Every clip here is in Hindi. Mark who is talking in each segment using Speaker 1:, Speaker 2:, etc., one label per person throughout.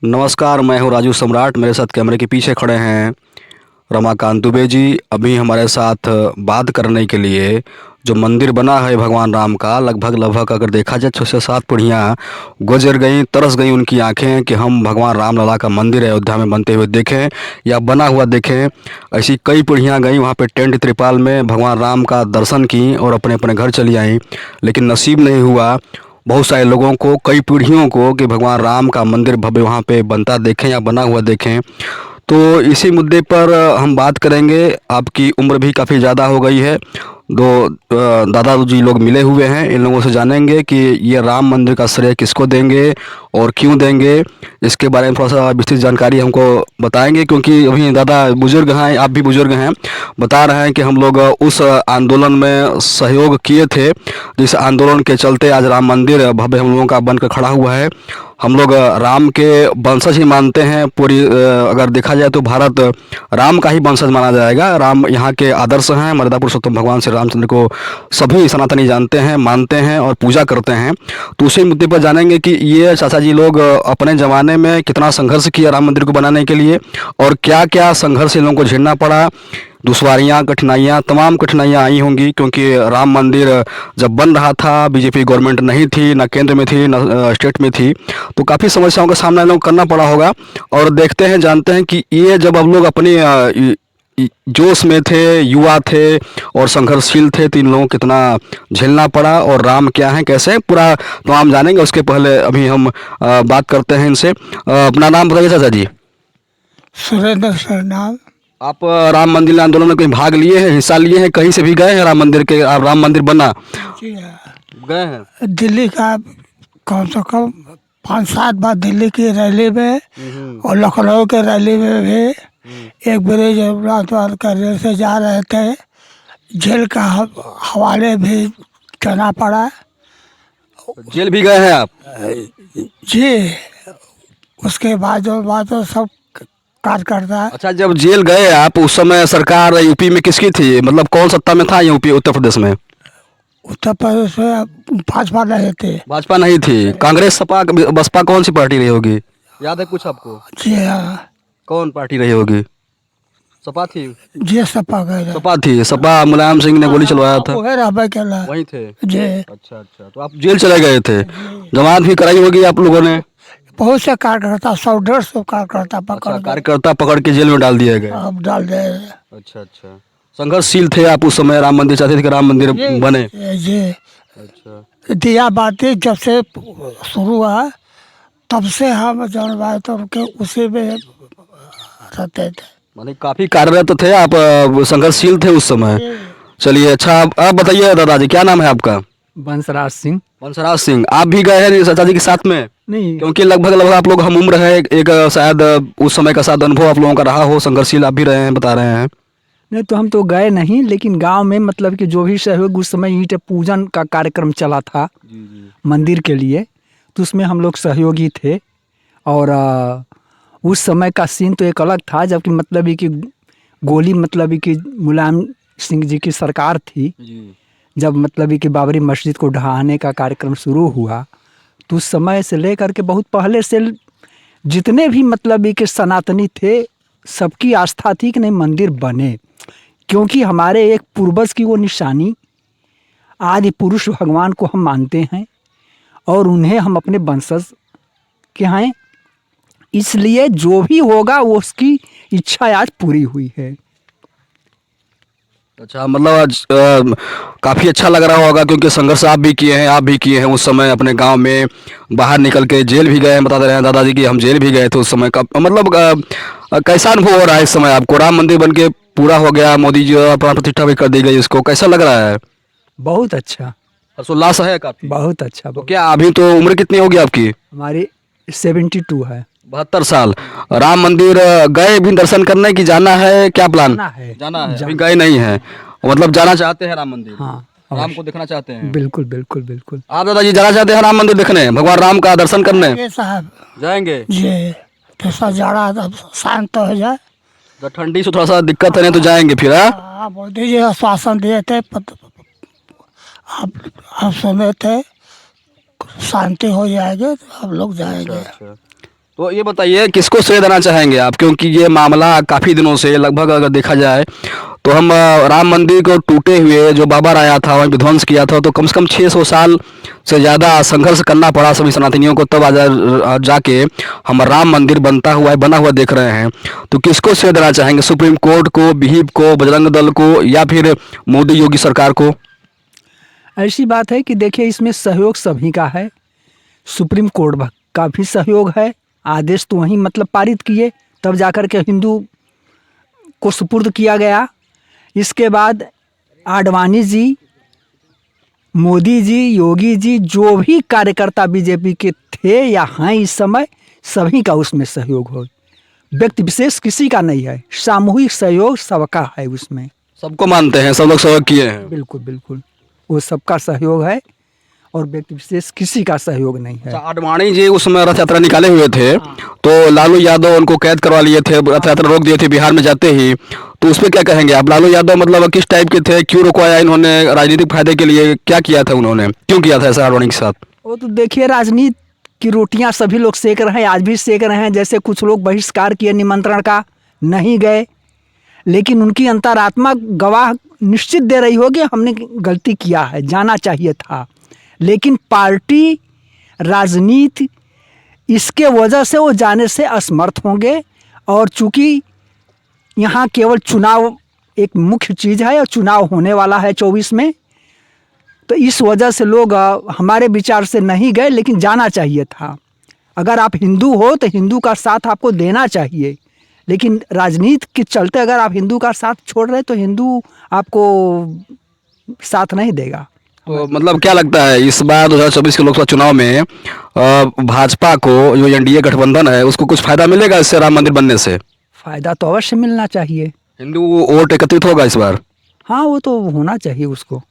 Speaker 1: नमस्कार, मैं हूँ राजू सम्राट। मेरे साथ कैमरे के पीछे खड़े हैं रमाकांत दुबे जी। अभी हमारे साथ बात करने के लिए जो मंदिर बना है भगवान राम का, लगभग अगर देखा जाए 6 से 7 पीढ़ियाँ गुजर गई, तरस गई उनकी आंखें कि हम भगवान राम लला का मंदिर अयोध्या में बनते हुए देखें या बना हुआ देखें। ऐसी कई पीढ़ियाँ गई वहाँ पे टेंट त्रिपाल में भगवान राम का दर्शन की और अपने अपने घर चली आईं, लेकिन नसीब नहीं हुआ बहुत सारे लोगों को, कई पीढ़ियों को, कि भगवान राम का मंदिर भव्य वहाँ पे बनता देखें या बना हुआ देखें। तो इसी मुद्दे पर हम बात करेंगे। आपकी उम्र भी काफ़ी ज़्यादा हो गई है। दो दादाजी लोग मिले हुए हैं, इन लोगों से जानेंगे कि ये राम मंदिर का श्रेय किसको देंगे और क्यों देंगे। इसके बारे में थोड़ा सा विस्तृत जानकारी हमको बताएंगे, क्योंकि अभी दादा बुजुर्ग हैं, आप भी बुजुर्ग हैं। बता रहे हैं कि हम लोग उस आंदोलन में सहयोग किए थे जिस आंदोलन के चलते आज राम मंदिर भव्य हम लोगों का बनकर खड़ा हुआ है। हम लोग राम के वंशज ही मानते हैं। पूरी अगर देखा जाए तो भारत राम का ही वंशज माना जाएगा। राम यहाँ के आदर्श हैं। मर्यादा पुरुषोत्तम भगवान श्री रामचंद्र को सभी सनातनी जानते हैं, मानते हैं और पूजा करते हैं। तो उसी मुद्दे पर जानेंगे कि ये चाचा जी लोग अपने ज़माने में कितना संघर्ष किया राम मंदिर को बनाने के लिए और क्या क्या संघर्ष इन लोगों को झेलना पड़ा। दुश्वारियाँ, कठिनाइयाँ, तमाम कठिनाइयाँ आई होंगी, क्योंकि राम मंदिर जब बन रहा था बीजेपी गवर्नमेंट नहीं थी, ना केंद्र में थी, ना स्टेट में थी, तो काफ़ी समस्याओं का सामना इन लोगों को करना पड़ा होगा। और देखते हैं, जानते हैं कि ये जब हम लोग अपनी जोश में थे, युवा थे और संघर्षशील थे, तो इन लोगों को कितना झेलना पड़ा और राम क्या है, कैसे, पूरा तमाम जानेंगे। उसके पहले अभी हम बात करते हैं इनसे। अपना नाम बताइए चाचा जी।
Speaker 2: सुरेंद्र सरनाम।
Speaker 1: आप राम मंदिर आंदोलन में कहीं भाग लिए हैं, हिस्सा लिए हैं, कहीं से भी गए हैं राम मंदिर के? आप राम मंदिर बना
Speaker 2: जी
Speaker 1: गए हैं?
Speaker 2: दिल्ली का कम से कम 5-7 बार दिल्ली की रैली में और लखनऊ के रैली में भी एक ब्रिज राजमार्ग का रेल से जा रहे थे। जेल का हवाले भी करना पड़ा।
Speaker 1: जेल भी गए हैं आप?
Speaker 2: जी उसके बाद जो सब कार्यकर्ता।
Speaker 1: अच्छा, जब जेल गए आप, उस समय सरकार यूपी में किसकी थी? मतलब कौन सत्ता में था यूपी, उत्तर प्रदेश में?
Speaker 2: उत्तर प्रदेश में भाजपा नहीं थे।
Speaker 1: भाजपा नहीं थी? कांग्रेस, सपा, बसपा, कौन सी पार्टी रही होगी? याद है कुछ आपको?
Speaker 2: जी हाँ,
Speaker 1: कौन पार्टी रही होगी? सपा थी?
Speaker 2: जी सपा गए।
Speaker 1: सपा थी। सपा मुलायम सिंह ने गोली चलवाया था,
Speaker 2: वही
Speaker 1: वहीं थे?
Speaker 2: जी
Speaker 1: अच्छा अच्छा, तो आप जेल चले गए थे। जमानत भी कराई होगी आप लोगों ने?
Speaker 2: बहुत से कार्यकर्ता 100-150 कार्यकर्ता पकड़
Speaker 1: अच्छा,
Speaker 2: के
Speaker 1: कार्यकर्ता पकड़ के जेल में डाल दिए गए।
Speaker 2: अब डाल दे।
Speaker 1: अच्छा अच्छा, संघर्षशील थे आप उस समय। राम मंदिर चाहते थे कि राम मंदिर बने?
Speaker 2: जी
Speaker 1: अच्छा,
Speaker 2: दिया बाती जब से शुरू हुआ तब से हम जनवाए तो के उसी में रहते थे।
Speaker 1: माने काफी कार्यरत थे आप, संघर्षशील थे उस समय। चलिए, अच्छा, आप बताइए दादाजी, क्या नाम है आपका?
Speaker 3: बंसराज सिंह।
Speaker 1: वंशराज सिंह। आप भी गए हैं चाचा जी के साथ में?
Speaker 3: नहीं,
Speaker 1: क्योंकि लगभग आप लोग हम उम्र है, एक शायद उस समय का शायद अनुभव आप लोगों का रहा हो। संघर्षशील आप भी रहे हैं, बता रहे हैं।
Speaker 3: नहीं तो हम तो गए नहीं, लेकिन गांव में मतलब कि जो भी सहयोग उस समय ईंट पूजन का कार्यक्रम चला था मंदिर के लिए, तो उसमें हम लोग सहयोगी थे। और उस समय का सीन तो एक अलग था, जबकि मतलब कि गोली मतलब कि मुलायम सिंह जी की सरकार थी। जब मतलब कि बाबरी मस्जिद को ढहाने का कार्यक्रम शुरू हुआ, तो उस समय से लेकर के बहुत पहले से जितने भी मतलब कि सनातनी थे, सबकी आस्था थी कि नहीं मंदिर बने, क्योंकि हमारे एक पूर्वज की वो निशानी आदि पुरुष भगवान को हम मानते हैं और उन्हें हम अपने वंशज के हैं। इसलिए जो भी होगा वो उसकी इच्छा आज पूरी हुई है।
Speaker 1: अच्छा, मतलब आज काफ़ी अच्छा लग रहा होगा, क्योंकि संघर्ष आप भी किए हैं, आप भी किए हैं उस समय अपने गांव में, बाहर निकल के जेल भी गए हैं। बता रहे हैं दादाजी कि हम जेल भी गए थे उस समय का। मतलब कैसा अनुभव हो रहा है इस समय आपको? राम मंदिर बन के पूरा हो गया, मोदी जी प्राण प्रतिष्ठा भी कर दी गई, इसको कैसा लग रहा है?
Speaker 3: बहुत अच्छा,
Speaker 1: हर्षोल्लास है काफ़ी?
Speaker 3: बहुत अच्छा।
Speaker 1: तो क्या अभी तो उम्र कितनी होगी आपकी?
Speaker 3: हमारी 72 है।
Speaker 1: 72 साल। राम मंदिर गए भी दर्शन करने की, जाना है, क्या प्लान?
Speaker 3: जाना है।
Speaker 1: जाना है, अभी गए नहीं है, मतलब जाना चाहते हैं राम मंदिर?
Speaker 3: हाँ,
Speaker 1: राम को देखना चाहते हैं?
Speaker 3: बिल्कुल बिल्कुल बिल्कुल।
Speaker 1: आप दादाजी जाना चाहते हैं राम मंदिर देखने, भगवान राम का दर्शन करने?
Speaker 2: ये साहब
Speaker 1: जाएंगे?
Speaker 2: जी थोड़ा जाड़ा अब शांत तो हो जाए।
Speaker 1: तो ठंडी से थोड़ा सा दिक्कत है, नहीं तो जाएंगे फिर? हाँ,
Speaker 2: हाँ मोदी जी आश्वासन दिए थे, आप सुने थे शांति हो जाएगी तो हम लोग जाएंगे।
Speaker 1: अच्छा। तो ये बताइए किसको श्रेय देना चाहेंगे आप, क्योंकि ये मामला काफ़ी दिनों से लगभग अगर देखा जाए तो हम राम मंदिर को टूटे हुए जो बाबर आया था वहीं विध्वंस किया था, तो कम से कम 600 साल से ज़्यादा संघर्ष करना पड़ा सभी सनातनियों को, तब आज जाके हम राम मंदिर बना हुआ देख रहे हैं। तो किसको श्रेय देना चाहेंगे, सुप्रीम कोर्ट को, विहिप को, बजरंग दल को, या फिर मोदी योगी सरकार को?
Speaker 3: ऐसी बात है कि देखिए इसमें सहयोग सभी का है। सुप्रीम कोर्ट का भी सहयोग है, आदेश तो वहीं मतलब पारित किए तब जाकर के हिंदू को सुपुर्द किया गया। इसके बाद आडवाणी जी, मोदी जी, योगी जी, जो भी कार्यकर्ता बीजेपी के थे या हैं इस समय, सभी का उसमें सहयोग हो। व्यक्ति विशेष किसी का नहीं है, सामूहिक सहयोग सबका है उसमें।
Speaker 1: सबको मानते हैं, सब लोग सहयोग किए हैं।
Speaker 3: बिल्कुल बिल्कुल, वो सबका सहयोग है और व्यक्ति विशेष किसी का सहयोग नहीं है।
Speaker 1: आडवाणी जी उस समय रथ यात्रा निकाले हुए थे, तो लालू यादव उनको कैद करवा लिए थे, रथ यात्रा रोक दिए थे बिहार में जाते ही, तो उस पर क्या कहेंगे आप? लालू यादव मतलब किस टाइप के थे, क्यों रुकवाया इन्होंने, राजनीतिक फायदे के लिए क्या किया था उन्होंने, क्यों किया था ऐसा आडवाणी के साथ?
Speaker 3: वो तो देखिए राजनीति की रोटियां सभी लोग सेक रहे हैं, आज भी सेक रहे हैं। जैसे कुछ लोग बहिष्कार किए निमंत्रण का, नहीं गए, लेकिन उनकी अंतरात्मा गवाह निश्चित दे रही होगी हमने गलती किया है, जाना चाहिए था। लेकिन पार्टी राजनीति इसके वजह से वो जाने से असमर्थ होंगे। और चूंकि यहाँ केवल चुनाव एक मुख्य चीज़ है और चुनाव होने वाला है 24 में, तो इस वजह से लोग हमारे विचार से नहीं गए, लेकिन जाना चाहिए था। अगर आप हिंदू हो तो हिंदू का साथ आपको देना चाहिए, लेकिन राजनीति के चलते अगर आप हिंदू का साथ छोड़ रहे तो हिंदू आपको साथ नहीं देगा।
Speaker 1: तो मतलब क्या लगता है इस बार 2024 के लोकसभा चुनाव में भाजपा को, जो एनडीए गठबंधन है, उसको कुछ फायदा मिलेगा इससे, राम मंदिर बनने से?
Speaker 3: फ़ायदा तो अवश्य मिलना चाहिए।
Speaker 1: हिंदू वोट एकत्रित होगा इस बार?
Speaker 3: हाँ, वो तो होना चाहिए उसको।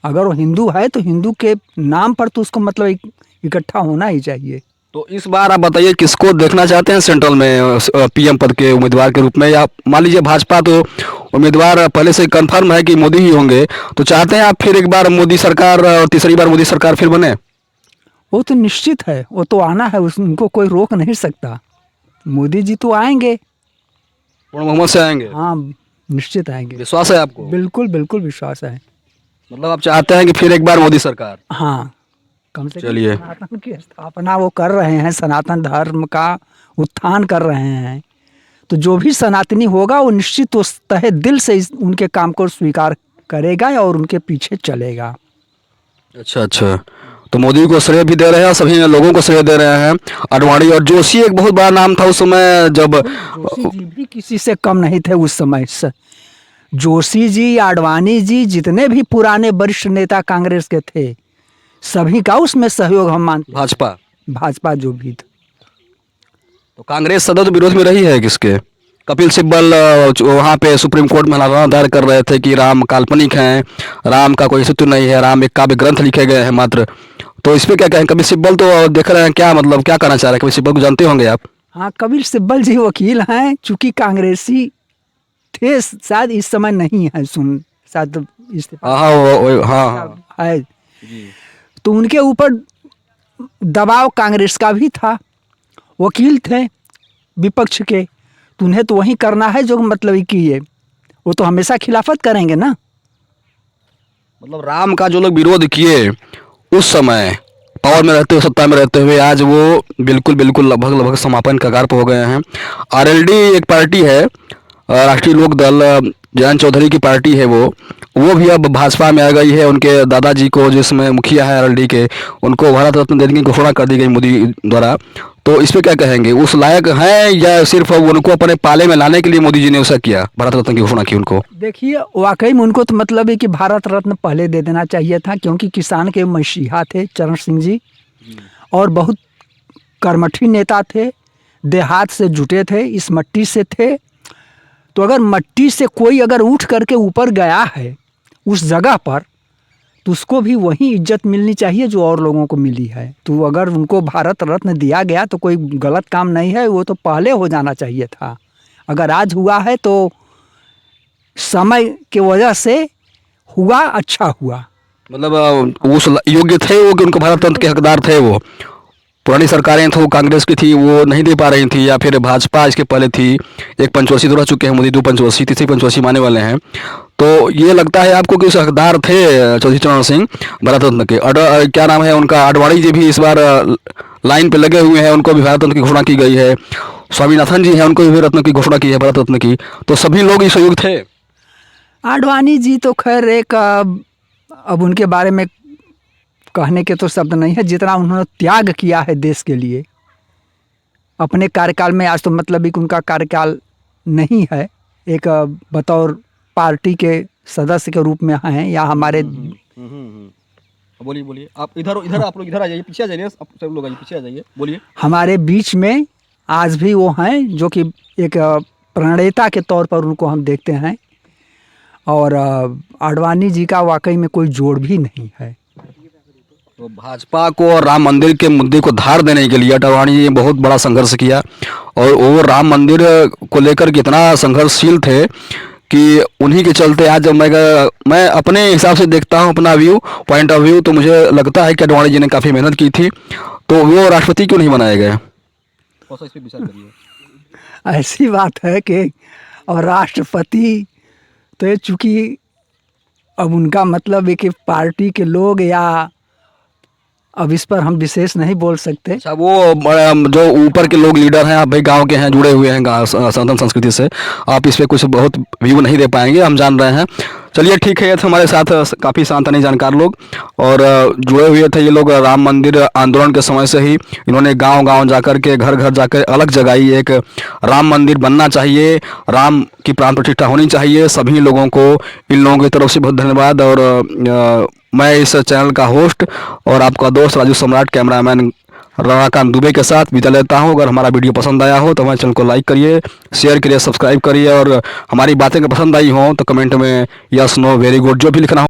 Speaker 3: अगर वो हिंदू है तो हिंदू के नाम पर तो उसको मतलब इकट्ठा होना ही चाहिए।
Speaker 1: तो इस बार आप बताइए किसको देखना चाहते हैं सेंट्रल में पीएम पद के उम्मीदवार के रूप में? या मान लीजिए भाजपा तो उम्मीदवार पहले से कंफर्म है कि मोदी ही होंगे, तो चाहते हैं आप फिर एक बार मोदी सरकार और तीसरी बार मोदी सरकार फिर बने?
Speaker 3: वो तो निश्चित है, वो तो आना है, उनको कोई रोक नहीं सकता। मोदी जी तो आएंगे,
Speaker 1: पूर्ण बहुमत से आएंगे?
Speaker 3: हाँ निश्चित आएंगे।
Speaker 1: विश्वास है आपको?
Speaker 3: बिल्कुल बिल्कुल विश्वास है।
Speaker 1: मतलब आप चाहते हैं कि फिर एक बार मोदी सरकार?
Speaker 3: हाँ, कम से कम
Speaker 1: चलिए।
Speaker 3: सनातन की स्थापना वो कर रहे हैं, सनातन धर्म का उत्थान कर रहे हैं, तो जो भी सनातनी होगा वो निश्चित उस तहे दिल से उनके काम को स्वीकार करेगा और उनके पीछे चलेगा।
Speaker 1: अच्छा अच्छा, तो मोदी को श्रेय भी दे रहे हैं और सभी लोगों को श्रेय दे रहे हैं। आडवाणी और जोशी एक बहुत बड़ा नाम था उस समय, जब
Speaker 3: जोशी जी भी किसी से कम नहीं थे उस समय। जोशी जी, आडवाणी जी, जितने भी पुराने वरिष्ठ नेता कांग्रेस के थे, सभी का उसमें सहयोग हम मानते हैं। भाजपा जो भी था।
Speaker 1: तो कांग्रेस सदैव तो विरोध में रही है किसके? कपिल सिब्बल वहाँ पे सुप्रीम कोर्ट में हलफनामा दायर कर रहे थे कि राम काल्पनिक हैं, राम का कोई अस्तित्व नहीं है, राम एक काव्य ग्रंथ लिखे गए हैं मात्र। तो इस पर क्या कहें? कपिल सिब्बल तो देख रहे हैं, क्या मतलब क्या कहना चाह रहे हैं? कपिल सिब्बल को जानते होंगे आप?
Speaker 3: हाँ, कपिल सिब्बल जी वकील हैं, चूंकि कांग्रेसी थे, शायद इस समय नहीं है, शायद इस्तीफा है, तो उनके ऊपर दबाव कांग्रेस का भी था, वकील थे विपक्ष के, तो उन्हें तो वही करना है जो मतलब कि ये वो तो हमेशा खिलाफत करेंगे ना।
Speaker 1: मतलब राम का जो लोग विरोध किए उस समय पावर में रहते हुए, सत्ता में रहते हुए, आज वो बिल्कुल लगभग समापन कगार पर हो गए हैं। आरएलडी एक पार्टी है, राष्ट्रीय लोक दल, जयंत चौधरी की पार्टी है, वो भी अब भाजपा में आ गई है। उनके दादाजी को, जिसमें मुखिया है आरएलडी के, उनको भारत रत्न देने की घोषणा कर दी गई मोदी द्वारा। तो इस पर क्या कहेंगे? उस लायक हैं या सिर्फ उनको अपने पाले में लाने के लिए मोदी जी ने ऐसा किया, भारत रत्न की घोषणा की उनको?
Speaker 3: देखिए, वाकई में उनको तो मतलब है कि भारत रत्न पहले दे देना चाहिए था, क्योंकि किसान के मसीहा थे चरण सिंह जी, और बहुत कर्मठी नेता थे, देहात से जुटे थे, इस मट्टी से थे। तो अगर मट्टी से कोई अगर उठ करके ऊपर गया है उस जगह पर, तो उसको भी वही इज्जत मिलनी चाहिए जो और लोगों को मिली है। तो अगर उनको भारत रत्न दिया गया तो कोई गलत काम नहीं है, वो तो पहले हो जाना चाहिए था। अगर आज हुआ है तो समय की वजह से हुआ, अच्छा हुआ।
Speaker 1: मतलब उस योग्य थे वो कि उनको भारत रत्न के हकदार थे वो? पुरानी सरकारें तो कांग्रेस की थी, वो नहीं दे पा रही थी, या फिर भाजपा इसके पहले थी। एक पंचवर्षीय तो रह चुके हैं मोदी, 2 पंचवर्षीय, तीसरी पंचवर्षीय माने वाले हैं। तो ये लगता है आपको कि उस हकदार थे चौधरी चरण सिंह भारत रत्न के? क्या नाम है उनका, आडवाणी जी भी इस बार लाइन पे लगे हुए हैं, उनको भी भारत रत्न की घोषणा की गई है। स्वामीनाथन जी हैं, उनको भी रत्न की घोषणा की है, भारत रत्न की। तो सभी लोग इस युग थे।
Speaker 3: आडवाणी जी तो खैर एक अब उनके बारे में कहने के तो शब्द नहीं है, जितना उन्होंने त्याग किया है देश के लिए अपने कार्यकाल में। आज तो मतलब एक उनका कार्यकाल नहीं है, एक बतौर पार्टी के सदस्य के रूप में हैं या हमारे।
Speaker 1: बोलिए बोलिए, आप इधर आप लोग इधर आ जाइए, पीछे आ जाइए, सब लोग आइए, पीछे आ जाइए, बोलिए।
Speaker 3: हमारे बीच में आज भी वो हैं जो कि एक प्रणेता के तौर पर उनको हम देखते हैं। और आडवाणी जी का वाकई में कोई जोड़ भी नहीं है।
Speaker 1: तो भाजपा को और राम मंदिर के मुद्दे को धार देने के लिए आडवाणी जी ने बहुत बड़ा संघर्ष किया, और वो राम मंदिर को लेकर कितना संघर्षशील थे कि उन्हीं के चलते आज जब मैं अपने हिसाब से देखता हूँ, अपना पॉइंट ऑफ व्यू, तो मुझे लगता है कि आडवाणी जी ने काफ़ी मेहनत की थी। तो वो राष्ट्रपति क्यों नहीं बनाए गए? इस पे विचार करिए।
Speaker 3: ऐसी बात है कि और राष्ट्रपति तो ये चूँकि अब उनका मतलब है कि पार्टी के लोग, या अब इस पर हम विशेष नहीं बोल सकते।
Speaker 1: अच्छा, वो जो ऊपर के लोग लीडर हैं, आप भाई गांव के हैं, जुड़े हुए हैं सनातन संस्कृति से, आप इस पे कुछ बहुत व्यू नहीं दे पाएंगे, हम जान रहे हैं। चलिए ठीक है, ये थे हमारे साथ काफ़ी शांतनी जानकार लोग, और जुड़े हुए थे ये लोग राम मंदिर आंदोलन के समय से ही। इन्होंने गांव-गांव जाकर के, घर घर जाकर अलग जगाई, एक राम मंदिर बनना चाहिए, राम की प्राण प्रतिष्ठा होनी चाहिए। सभी लोगों को, इन लोगों की तरफ से बहुत धन्यवाद। और मैं इस चैनल का होस्ट और आपका दोस्त राजू सम्राट, कैमरामैन रमाकांत दुबे के साथ विदा लेता हूं। अगर हमारा वीडियो पसंद आया हो तो हमारे चैनल को लाइक करिए, शेयर करिए, सब्सक्राइब करिए, और हमारी बातें पसंद आई हो तो कमेंट में यस नो वेरी गुड जो भी लिखना हो